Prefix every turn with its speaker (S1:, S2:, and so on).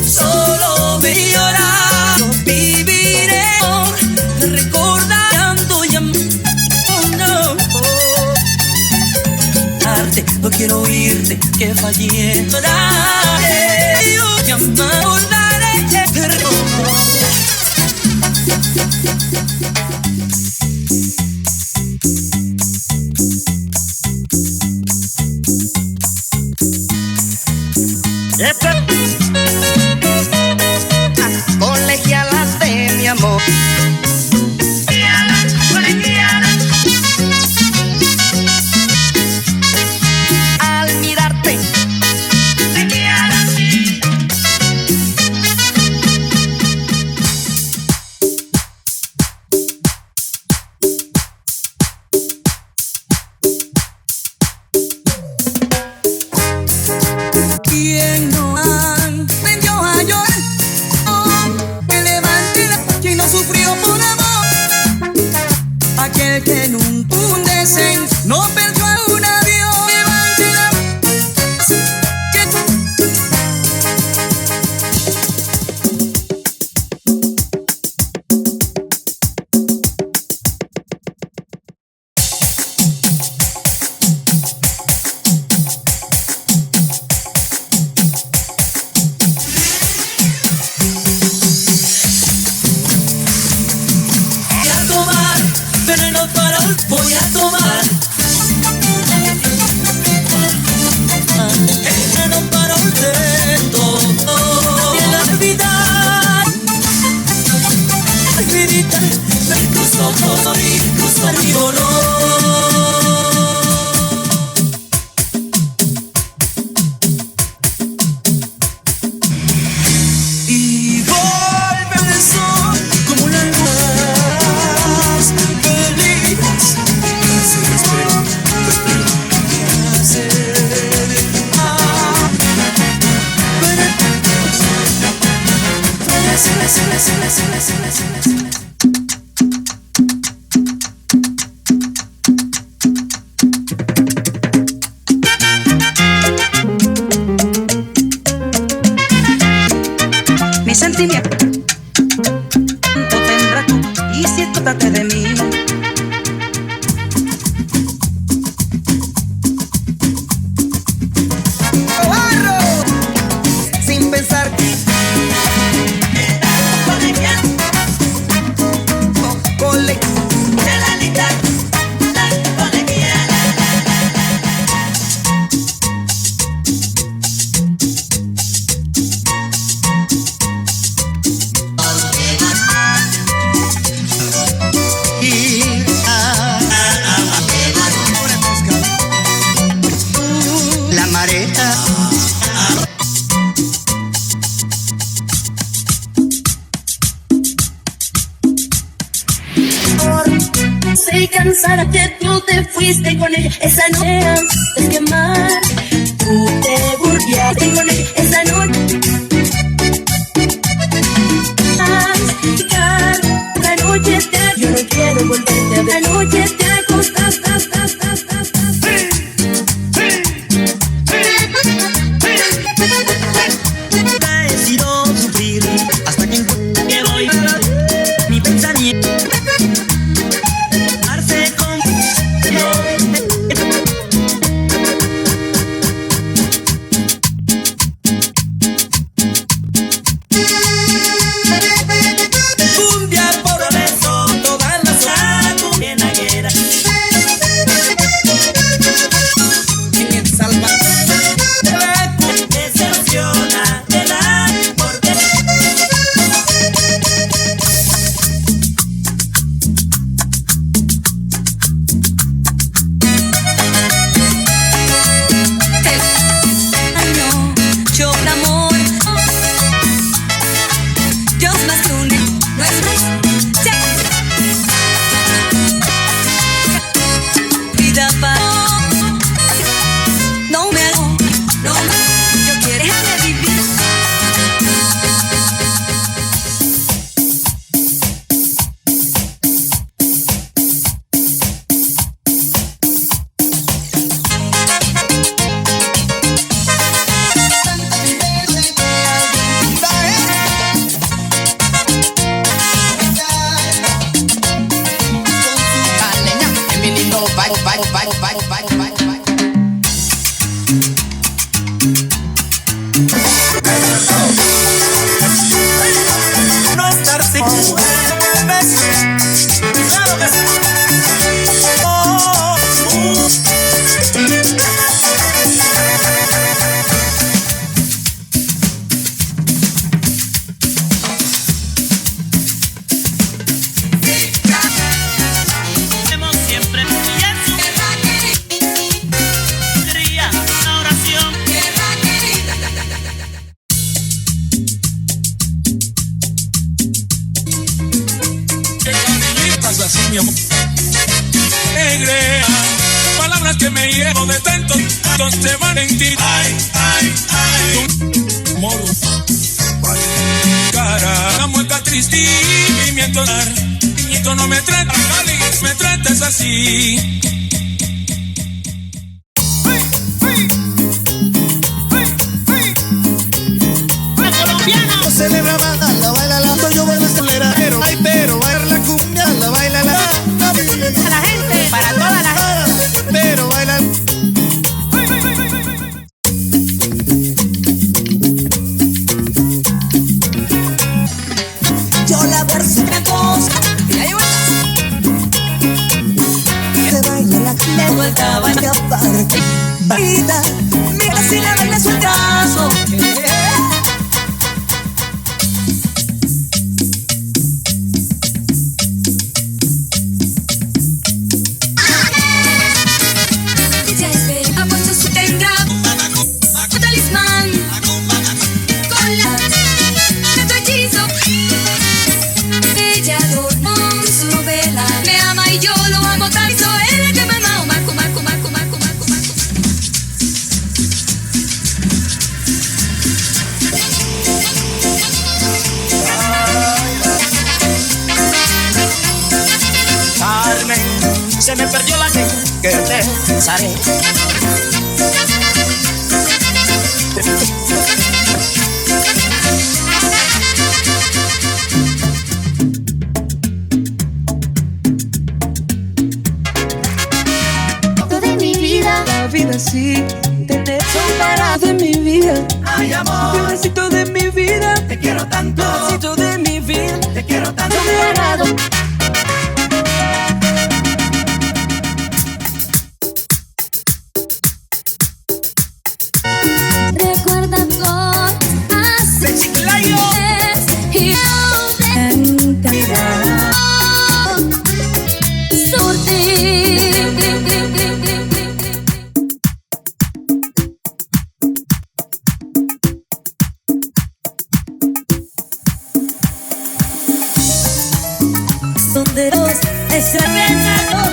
S1: Solo me llora, no viviré recordando y amando. No quiero oírte, que fallé. Yo me acordaré eterno.
S2: Colegialas de mi amor. Al mirarte
S1: ¿Quién no aprendió a llorar? Que levante la noche y no sufrió por amor. Aquel que en un deseo no perdió a un avión. Levante la voy a tomar veneno para olvido de la vida. Meditar, ver tus ojos morir, cruzar mi dolor. Y vuelve al sol como la luz feliz.
S2: mi sentimiento tendrás tú, y si trate de mí. Sin pensar la marea.
S3: Estoy cansada que tú te fuiste con ella. Esa noche de quemar, tú te volvías con ella. Esa noche la noche te, yo no quiero volverte a ver. La noche te acostas,
S1: He decidido sufrir hasta que encuentre que voy. Mi pensamiento darse con
S4: mi amor. Negra, palabras que me llevo de tantos se van en ti. Ay, ay, ay. Tu amor, cara, la mueca triste y mientras no me tratas, me tratas así.
S5: Celebra, baila, baila, la yo bailo acelera, pero bailar la cumbia, la baila, la
S6: A la gente, para toda la gente.
S5: pero baila.
S1: Yo la verso una cosa y ahí se baila la cumbia, vuelta, baila aparte. Baila, mira si la baila su brazo.
S2: Se me perdió la gente que te pensaré.
S3: De mi vida,
S1: La vida sí, tener son de mi vida.
S2: Ay, amor,
S1: Pedacito de mi vida,
S2: te quiero tanto,
S1: pedacito de mi vida.
S2: te quiero tanto.
S3: sagrado. Recuerda todo hace meses y no me encantará sortir. Donde los extrañados